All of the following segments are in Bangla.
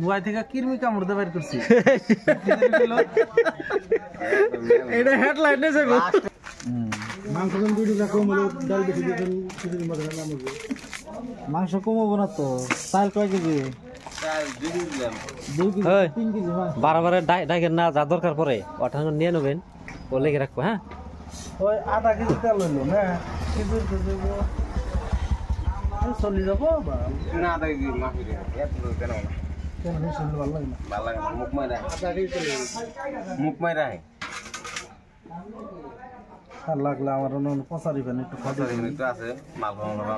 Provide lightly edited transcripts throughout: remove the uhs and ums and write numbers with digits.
গুয়াই থেকে কিরমি কামড়তে বের করছি এটা হেডলাইন এসে গো মাংস কম দুই টাকা কম হলো ডাল বেশি দিবেন কিছুদিন মধ্যে নাম হবে মাংস কমবো না তো চাল কয় কেজি চাল 2 কেজি দিলাম 2 কেজি 3 কেজি বারবার ডাইকের না যা দরকার পড়ে ওঠান নিয়ে নেবেন ও লেগে রাখবো হ্যাঁ ওই আধা কেজি তেল হইলো না কেজি দেব চলি যাব না আধা কেজি মাফি দে এত কেন না কেন বেশি ভালো লাগে না মুখ মাইরা আধা কেজি চলে মুখ মাইরা আর লাগলে আমার অন্য পচারি ফেন একটু পচারি একটু আছে মাল ভাঙা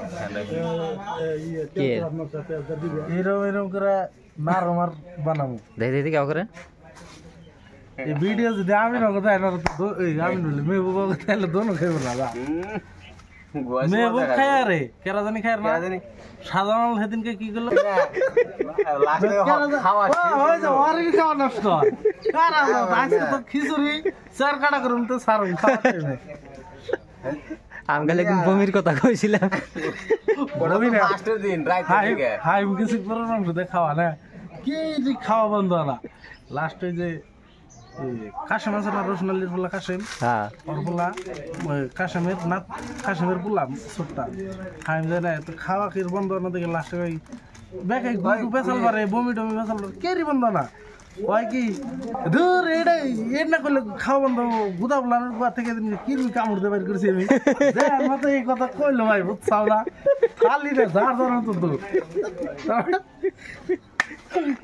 এরকম করে মার মার বানাবো দেখে দেখে কেউ করে এই ভিডিও যদি আমি না কোথায় আমি বলি মেহবুব তাহলে দোনো খাইব না মেহবুব খায় রে কেরা জানি খায় না সাধারণ সেদিনকে কি করলো খাওয়া নষ্ট খিচুড়ি চার কাটা করুন তো সার আমি গেলে বমির কথা কইছিলাম খাওয়া না কি খাওয়া বন্ধ না লাস্ট ওই যে কাশেম আছে না রসুনালির পোলা কাশেম ওর পোলা কাশেমের না কাশেমের পোলা ছোট্টা খাইম যায় না তো খাওয়া কি বন্ধ না দেখে লাস্টে ওই বেকাই বেসাল পারে বমি টমি বেসাল পারে কেরি বন্ধ না ওই কি ধর এটা এর না করলে খাওয়া বন্ধ গুদা বলানোর পর থেকে কিরমি কামড়তে বাইর করছি আমি মতো এই কথা কইলো ভাই বুঝছাও না খালি রে ঝাড় ঝাড় মতো তো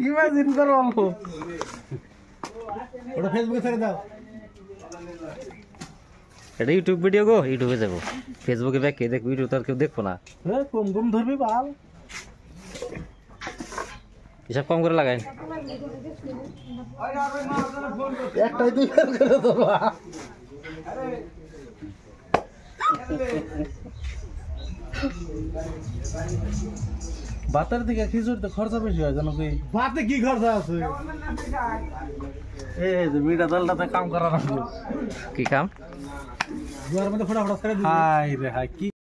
ইমাজিন করো অল্প ওটা ফেসবুকে ছেড়ে দাও এটা ইউটিউব ভিডিও গো ইউটিউবে যাব ফেসবুকে ব্যাক কে দেখবো ইউটিউব তার কেউ দেখবো না কম কম ধরবি বাল হিসাব কম করে লাগাই একটাই দুই করে ধরবা ভাতের দিকে খিচুড়ি তো খরচা বেশি হয় জানো কি ভাতে কি খরচা আছে এই যে মিঠা ডালটাতে কাম করা রাখলো কি কাম দুয়ার মধ্যে ফটাফট করে দিই হাই রে হাই কি